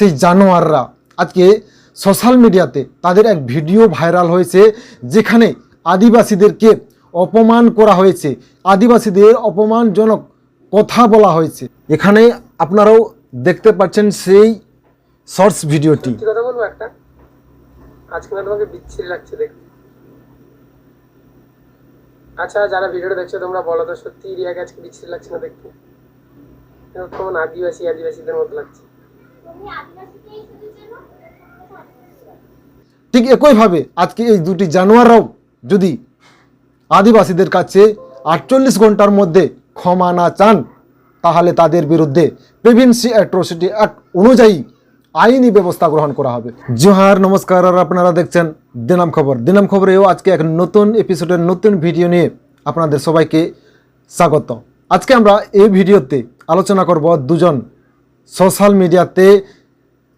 সেই জানোয়াররা আজকে সোশ্যাল মিডিয়াতে তাদের এক ভিডিও ভাইরাল হয়েছে, যেখানে আদিবাসীদেরকে অপমান করা হয়েছে, আদিবাসীদের অপমানজনক কথা বলা হয়েছে। এখানে আপনারাও দেখতে পাচ্ছেন সেই শর্টস ভিডিওটি। কথা বলবো একটা, আজকে না তোমাকে বিচ্ছিরি লাগছে দেখতে। আচ্ছা, যারা ভিডিওটা দেখছো তোমরা বলো তো, সত্যি রিয়াকে আজকে বিচ্ছিরি লাগছে না দেখতে? কেমন আদিবাসীদের মতো লাগছে। ঠিক একইভাবে আজকে এই দুটি জানোয়াররাও যদি আদিবাসীদের কাছে 48 ঘন্টার মধ্যে ক্ষমা না চান, তাহলে তাদের বিরুদ্ধে প্রিভেন্সি অ্যাট্রোসিটি অ্যাক্ট অনুযায়ী আইনি ব্যবস্থা গ্রহণ করা হবে। জোহার, নমস্কার, আর আপনারা দেখছেন দিনাম খবর। দিনাম খবরেও আজকে এক নতুন এপিসোডের নতুন ভিডিও নিয়ে আপনাদের সবাইকে স্বাগত। আজকে আমরা এই ভিডিওতে আলোচনা করব দুজন সোশ্যাল মিডিয়াতে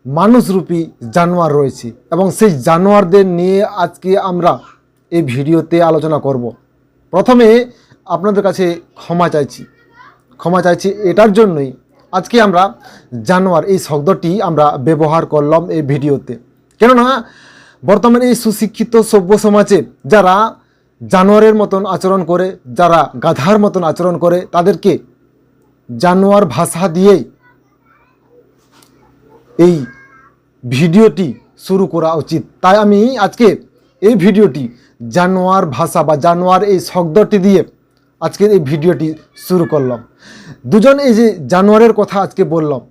মানুষরূপী জানোয়ার রয়েছে, এবং সেই জানোয়ারদের নিয়ে আজকে আমরা এই ভিডিওতে আলোচনা করব। প্রথমে আপনাদের কাছে ক্ষমা চাইছি এটার জন্যই আজকে আমরা জানোয়ার এই শব্দটি আমরা ব্যবহার করলাম এই ভিডিওতে। কেননা বর্তমানে এই সুশিক্ষিত সভ্য সমাজে যারা জানোয়ারের মতন আচরণ করে, যারা গাধার মতন আচরণ করে, তাদেরকে জানোয়ার ভাষা দিয়েই এই ভিডিওটি শুরু করা উচিত। তাই আমি আজকে এই ভিডিওটি জানোয়ার ভাষা বা জানোয়ার এই শব্দটি দিয়ে আজকের এই ভিডিওটি শুরু করলাম। দুজন এই যে জানোয়ারের কথা আজকে বললাম,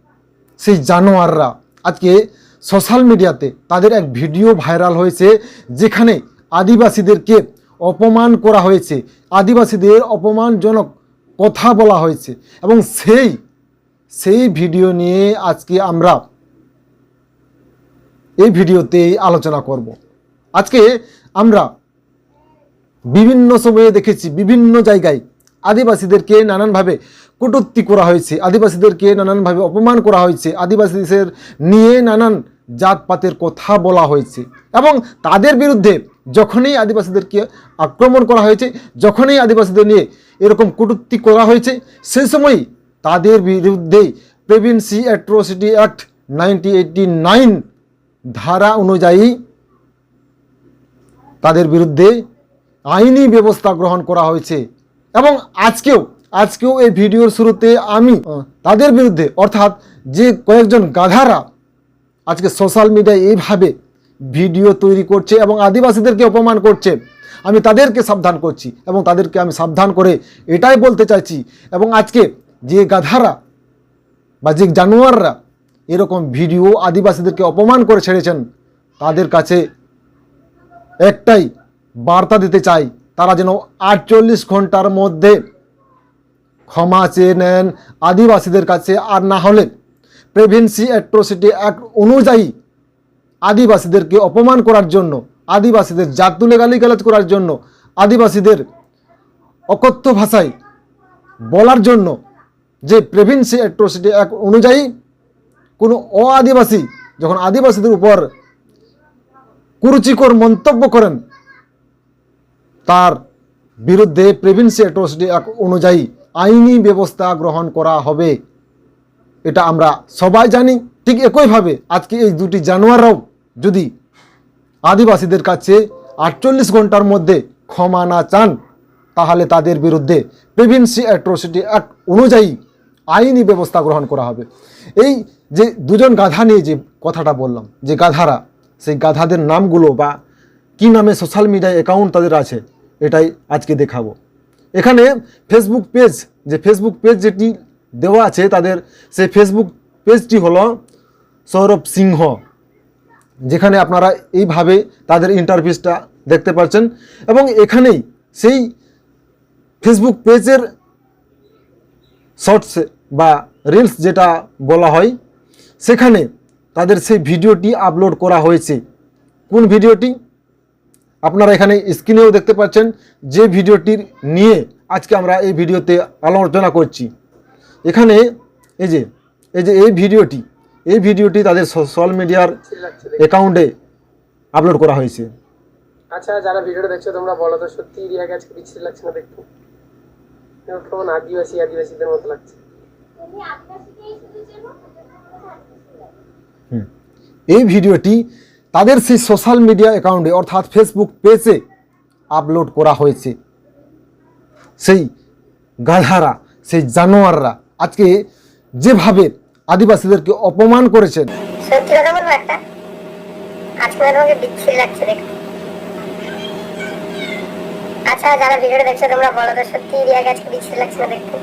সেই জানোয়াররা আজকে সোশ্যাল মিডিয়াতে তাদের এক ভিডিও ভাইরাল হয়েছে, যেখানে আদিবাসীদেরকে অপমান করা হয়েছে, আদিবাসীদের অপমানজনক কথা বলা হয়েছে, এবং সেই ভিডিও নিয়ে আজকে আমরা এই ভিডিওতে আলোচনা করব। আজকে আমরা বিভিন্ন সময়ে দেখেছি বিভিন্ন জায়গায় আদিবাসীদেরকে নানানভাবে কটূক্তি করা হয়েছে, আদিবাসীদেরকে নানানভাবে অপমান করা হয়েছে, আদিবাসীদের নিয়ে নানান জাতপাতের কথা বলা হয়েছে, এবং তাদের বিরুদ্ধে যখনই আদিবাসীদেরকে আক্রমণ করা হয়েছে, যখনই আদিবাসীদের নিয়ে এরকম কটূক্তি করা হয়েছে, সেই সময় তাদের বিরুদ্ধে প্রিভেন্সি অ্যাট্রোসিটি অ্যাক্ট 1989 ধারা অনুযায়ী তাদের বিরুদ্ধে আইনি ব্যবস্থা গ্রহণ করা হয়েছে। এবং আজকেও এই ভিডিওর শুরুতে আমি তাদের বিরুদ্ধে, অর্থাৎ যে কয়েকজন গাধারা আজকে সোশ্যাল মিডিয়ায় এইভাবে ভিডিও তৈরি করছে এবং আদিবাসীদেরকে অপমান করছে, আমি তাদেরকে সাবধান করছি, এবং তাদেরকে আমি সাবধান করে এটাই বলতে চাইছি, এবং আজকে যে গাধারা বা যে জানোয়াররা এরকম ভিডিও আদিবাসীদেরকে অপমান করে ছেড়েছেন, তাদের কাছে একটাই বার্তা দিতে চাই, তারা যেন 48 ঘন্টার মধ্যে ক্ষমা চেয়ে নেন আদিবাসীদের কাছে, আর না হলে প্রিভেন্সি অ্যাট্রোসিটি অ্যাক্ট অনুযায়ী আদিবাসীদেরকে অপমান করার জন্য, আদিবাসীদের জাত তুলে গালিগালাজ করার জন্য, আদিবাসীদের অকথ্য ভাষায় বলার জন্য যে প্রিভেন্সি অ্যাট্রোসিটি অ্যাক্ট অনুযায়ী কোনো আদিবাসী যখন আদিবাসীদের উপর কুরুচিকর মন্তব্য করেন, তার বিরুদ্ধে প্রিভেন্সি অ্যাট্রোসিটি অ্যাক্ট অনুযায়ী আইনি ব্যবস্থা গ্রহণ করা হবে। এটা আমরা সবাই জানি। ঠিক একইভাবে আজকে এই দুটি জানোয়াররাও যদি আদিবাসীদের কাছে 48 ঘন্টার মধ্যে ক্ষমা না চান, তাহলে তাদের বিরুদ্ধে প্রিভেন্সি অ্যাট্রোসিটি অ্যাক্ট অনুযায়ী আইনি ব্যবস্থা গ্রহণ করা হবে। এই যে দুজন গাধা নিয়ে যে কথাটা বললাম, যে গাধারা, সেই গাধাদের নামগুলো বা কি নামে সোশ্যাল মিডিয়ায় অ্যাকাউন্ট তাদের আছে, এটাই আজকে দেখাবো। এখানে ফেসবুক পেজ যেটি দেওয়া আছে তাদের, সেই ফেসবুক পেজটি হলো সৌরভ সিংহ, যেখানে আপনারা এইভাবে তাদের ইন্টারভিউটা দেখতে পাচ্ছেন, এবং এখানেই সেই ফেসবুক পেজের শর্টস বা রিলস যেটা বলা হয়, সেখানে তাদের সেই ভিডিওটি আপলোড করা হয়েছে। কোন ভিডিওটি আপনারা এখানে স্ক্রিনেও দেখতে পাচ্ছেন, যে ভিডিওটির নিয়ে আজকে আমরা এই ভিডিওতে আলোচনা করছি। এখানে এই ভিডিওটি তাদের সোশ্যাল মিডিয়ার অ্যাকাউন্টে আপলোড করা হয়েছে। আচ্ছা, যারা ভিডিওটা দেখছো তোমরা বলো তো, সত্যি রিয়াকে আজকে বিচ্ছিরি লাগছে না দেখতে? কেমন আদিবাসীদের মতো লাগছে। এই ভিডিওটি তাদের সেই সোশ্যাল মিডিয়া অ্যাকাউন্টে অর্থাৎ ফেসবুক পেজে আপলোড করা হয়েছে। সেই গাধারা, সেই জানোয়াররা আজকে যেভাবে আদিবাসীদেরকে অপমান করেছেন, সত্যি কথা বলবো একটা, আজকে তোমাকে বিচ্ছিরি লাগছে দেখতে। আচ্ছা যারা ভিডিওটা দেখছো তোমরা বলো তো, সত্যি রিয়াকে আজকে বিচ্ছিরি লাগছে না দেখতে?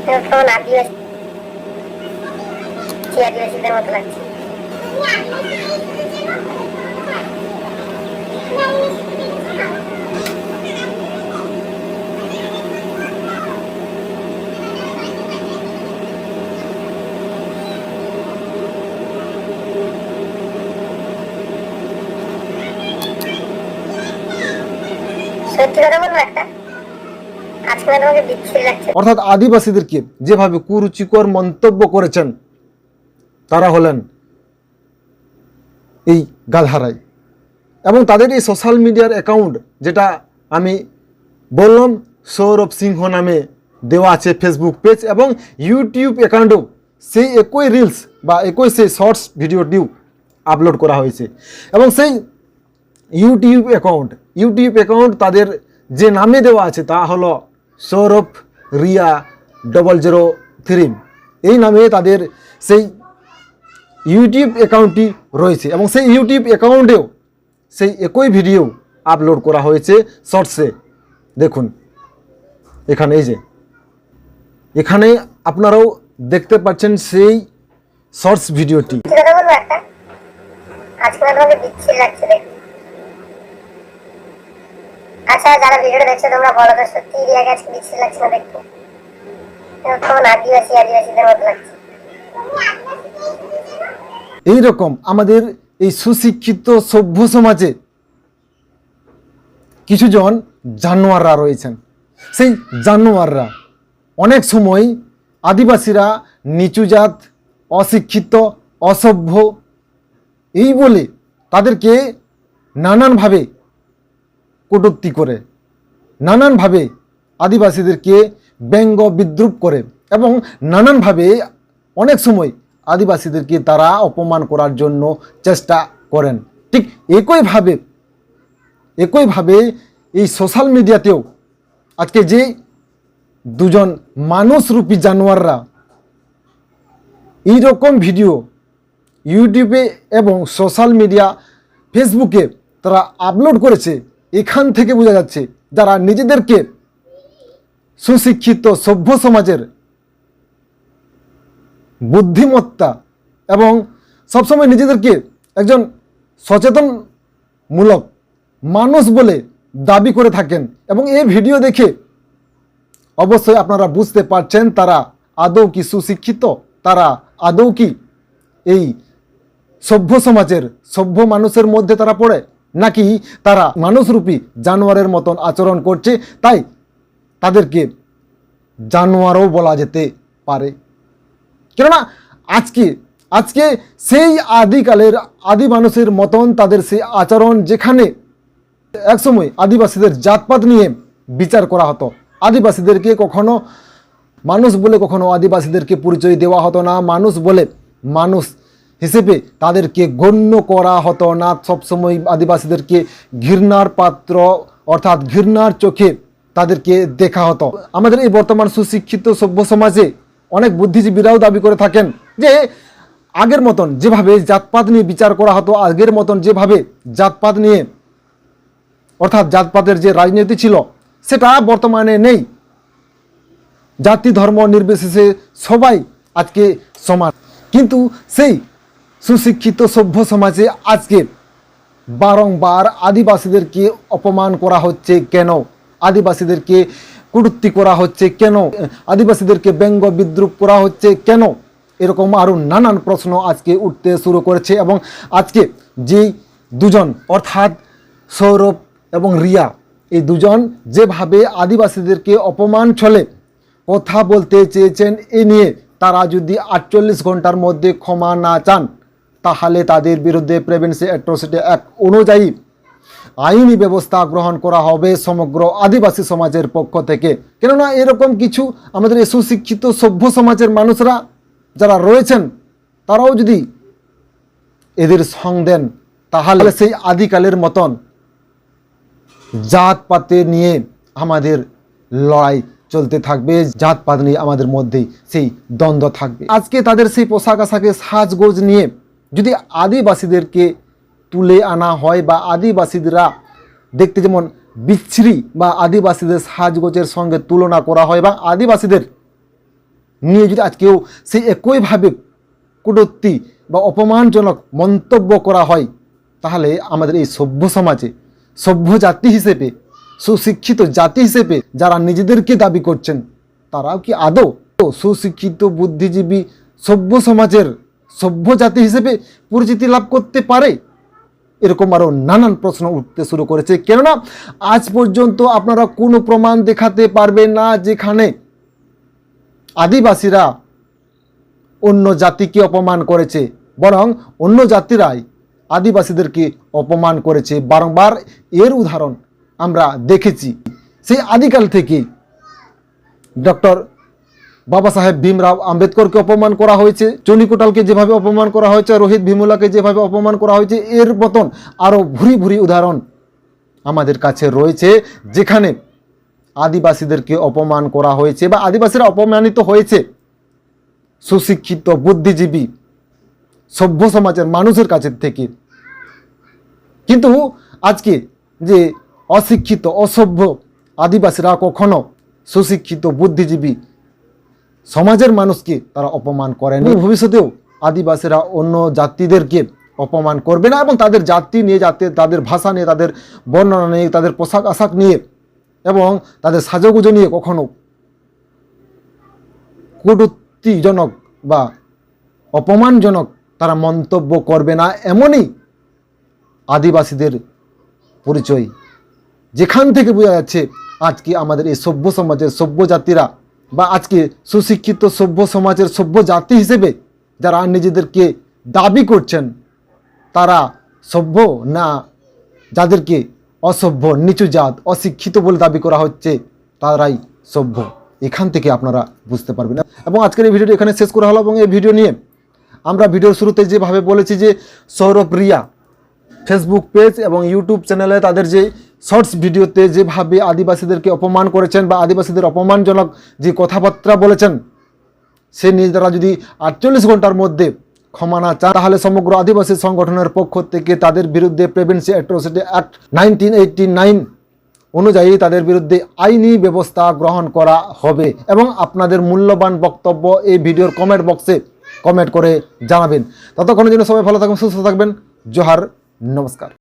কেমন আদিবাসীদের মতো লাগছে। সত্যি কথা বলবো একটা, আজকে তোমাকে বিচ্ছিরি লাগছে। অর্থাৎ আদিবাসীদেরকে যেভাবে কুরুচিকর মন্তব্য করেছেন তারা হলেন এই গাধারাই। এবং তাদের এই সোশ্যাল মিডিয়ার অ্যাকাউন্ট, যেটা আমি বললাম সৌরভ সিংহ নামে দেওয়া আছে ফেসবুক পেজ, এবং ইউটিউব অ্যাকাউন্টেও সেই একই রিলস বা একই সেই শর্টস ভিডিওটিও আপলোড করা হয়েছে। এবং সেই ইউটিউব অ্যাকাউন্ট তাদের যে নামে দেওয়া আছে তা হলো সৌরভ রিয়া 003, এই নামে তাদের সেই ইউটিউব অ্যাকাউন্টটি রয়েছে। এবং সেই ইউটিউব অ্যাকাউন্টেও সেই একই ভিডিও আপলোড করা হয়েছে শর্টসে। দেখুন এখানে, এই যে এখানে আপনারাও দেখতে পাচ্ছেন সেই শর্টস ভিডিওটি। সত্যি কথা বলবো একটা, আজকে তোমাকে বিচ্ছিরি লাগছে দেখতে। আচ্ছা যারা ভিডিওটা দেখছো তোমরা বলো তো, সত্যি রিয়াকে আজকে বিচ্ছিরি লাগছে না দেখতে? কেমন আদিবাসীদের মতো লাগছে। এইরকম আমাদের এই সুশিক্ষিত সভ্য সমাজে কিছুজন জানোয়াররা রয়েছেন। সেই জানোয়াররা অনেক সময় আদিবাসীরা নিচু জাত, অশিক্ষিত, অসভ্য এই বলে তাদেরকে নানানভাবে কটূক্তি করে, নানানভাবে আদিবাসীদেরকে ব্যঙ্গ বিদ্রুপ করে, এবং নানানভাবে অনেক সময় আদিবাসীদেরকে তারা অপমান করার জন্য চেষ্টা করেন। ঠিক একইভাবে এই সোশ্যাল মিডিয়াতেও আজকে যে দুজন মানুষরূপী জানোয়াররা এইরকম ভিডিও ইউটিউবে এবং সোশ্যাল মিডিয়া ফেসবুকে তারা আপলোড করেছে, এখান থেকে বোঝা যাচ্ছে যারা নিজেদেরকে সুশিক্ষিত সভ্য সমাজের বুদ্ধিমত্তা এবং সবসময় নিজেদেরকে একজন সচেতনমূলক মানুষ বলে দাবি করে থাকেন। এবং এই ভিডিও দেখে অবশ্যই আপনারা বুঝতে পারছেন তারা আদৌ কি সুশিক্ষিত, তারা আদৌ কি এই সভ্য সমাজের সভ্য মানুষের মধ্যে তারা পড়ে, নাকি তারা মানুষরূপী জানোয়ারের মতন আচরণ করছে, তাই তাদেরকে জানোয়ারও বলা যেতে পারে। কেননা আজকে সেই আদিকালের আদি মানুষের মতন তাদের সেই আচরণ, যেখানে একসময় আদিবাসীদের জাতপাত নিয়ে বিচার করা হতো, আদিবাসীদেরকে কখনো মানুষ বলে কখনো আদিবাসীদেরকে পরিচয় দেওয়া হতো না, মানুষ বলে মানুষ হিসেবে তাদেরকে গণ্য করা হতো না, সবসময় আদিবাসীদেরকে ঘৃণার পাত্র অর্থাৎ ঘৃণার চোখে তাদেরকে দেখা হতো। আমাদের এই বর্তমান সুশিক্ষিত সভ্য সমাজে অনেক বুদ্ধিজীবীরাও দাবি করে থাকেন যে আগের মতন যেভাবে জাতপাত নিয়ে বিচার করা হতো, আগের মতন যেভাবে জাতপাত নিয়ে অর্থাৎ জাতপাতের যে রাজনীতি ছিল সেটা বর্তমানে নেই। জাতি ধর্ম নির্বিশেষে সবাই আজকে সমান। কিন্তু সেই সুশিক্ষিত সভ্য সমাজে আজকে বারংবার আদিবাসীদেরকে অপমান করা হচ্ছে কেন, আদিবাসীদেরকে কটূক্তি করা হচ্ছে কেন, আদিবাসীদেরকে ব্যঙ্গ বিদ্রুপ করা হচ্ছে কেন, এরকম আরও নানান প্রশ্ন আজকে উঠতে শুরু করেছে। এবং আজকে যে দুজন অর্থাৎ সৌরভ এবং রিয়া, এই দুজন যেভাবে আদিবাসীদেরকে অপমান ছলে কথা বলতে চেয়েছেন, এ নিয়ে তারা যদি 48 ঘন্টার মধ্যে ক্ষমা না চান তাহলে তাদের বিরুদ্ধে প্রিভেন্সি অ্যাট্রোসিটি অ্যাক্ট অনুযায়ী আইনি ব্যবস্থা গ্রহণ করা হবে সমগ্র আদিবাসী সমাজের পক্ষ থেকে। কেননা এরকম কিছু আমাদের এই সুশিক্ষিত সভ্য সমাজের মানুষরা যারা রয়েছেন তারাও যদি এদের সং দেন, তাহলে সেই আদিকালের মতন জাতপাতে নিয়ে আমাদের লড়াই চলতে থাকবে, জাতপাত নিয়ে আমাদের মধ্যে সেই দ্বন্দ্ব থাকবে। আজকে তাদের সেই পোশাক আশাকে সাজগোজ নিয়ে যদি আদিবাসীদেরকে তুলে আনা হয় বা আদিবাসীরা দেখতে যেমন বিচ্ছিরি বা আদিবাসীদের সাজগোজের সঙ্গে তুলনা করা হয় বা আদিবাসীদের নিয়ে যদি আজকেও সেই একইভাবে কটূক্তি বা অপমানজনক মন্তব্য করা হয়, তাহলে আমাদের এই সভ্য সমাজে সভ্য জাতি হিসেবে, সুশিক্ষিত জাতি হিসেবে যারা নিজেদেরকে দাবি করছেন, তারাও কি আদৌ সুশিক্ষিত বুদ্ধিজীবী সভ্য সমাজের সভ্য জাতি হিসেবে পরিচিতি লাভ করতে পারে? এরকম আরও নানান প্রশ্ন উঠতে শুরু করেছে। কেননা আজ পর্যন্ত আপনারা কোনো প্রমাণ দেখাতে পারবেন না যেখানে আদিবাসীরা অন্য জাতিকে অপমান করেছে, বরং অন্য জাতিরাই আদিবাসীদেরকে অপমান করেছে। বারংবার এর উদাহরণ আমরা দেখেছি। সেই আদিকাল থেকে ডক্টর বাবা সাহেব ভীমরাও আম্বেদকরকে অপমান করা হয়েছে, চন্ডী কোটালকে যেভাবে অপমান করা হয়েছে, রোহিত ভীমুলাকে যেভাবে অপমান করা হয়েছে, এর মতন আরও ভুরি ভুরি উদাহরণ আমাদের কাছে রয়েছে যেখানে আদিবাসীদেরকে অপমান করা হয়েছে বা আদিবাসীরা অপমানিত হয়েছে সুশিক্ষিত বুদ্ধিজীবী সভ্য সমাজের মানুষের কাছে থেকে। কিন্তু আজকে যে অশিক্ষিত অসভ্য আদিবাসীরা কখনো সুশিক্ষিত বুদ্ধিজীবী সমাজের মানুষকে তারা অপমান করেনি, ভবিষ্যতেও আদিবাসীরা অন্য জাতিদেরকে অপমান করবে না এবং তাদের জাতি নিয়ে, তাদের ভাষা নিয়ে, তাদের বর্ণনা নিয়ে, তাদের পোশাক আশাক নিয়ে এবং তাদের সাজগুজো নিয়ে কখনো কটূক্তিজনক বা অপমানজনক তারা মন্তব্য করবে না। এমনই আদিবাসীদের পরিচয়, যেখান থেকে বোঝা যাচ্ছে আজকে আমাদের এই সভ্য সমাজের সভ্য জাতিরা বা আজকে সুশিক্ষিত সভ্য সমাজের সভ্য জাতি হিসেবে যারা নিজেদেরকে দাবি করছেন, তারা সভ্য না যাদেরকে অসভ্য, নিচু জাত, অশিক্ষিত বলে দাবি করা হচ্ছে, তারাই সভ্য। এখান থেকে আপনারা বুঝতে পারবেন। এবং আজকের এই ভিডিওটি এখানে শেষ করা হলো। এবং এই ভিডিও নিয়ে আমরা ভিডিওর শুরুতে যেভাবে বলেছি যে সৌরভ রিয়া ফেসবুক পেজ এবং ইউটিউব চ্যানেলে তাদের যে শর্টস ভিডিওতে যেভাবে আদিবাসীদেরকে অপমান করেছেন বা আদিবাসীদের অপমানজনক যে কথাবার্তা বলেছেন, সে নিজেরা যদি 48 ঘন্টার মধ্যে ক্ষমা না চান, তাহলে সমগ্র আদিবাসী সংগঠনের পক্ষ থেকে তাদের বিরুদ্ধে প্রিভেন্সি অ্যাট্রোসিটি অ্যাক্ট 1989 অনুযায়ী তাদের বিরুদ্ধে আইনি ব্যবস্থা গ্রহণ করা হবে। এবং আপনাদের মূল্যবান বক্তব্য এই ভিডিওর কমেন্ট বক্সে কমেন্ট করে জানাবেন। ততক্ষণের জন্য সবাই ভালো থাকবেন, সুস্থ থাকবেন। জোহার, নমস্কার।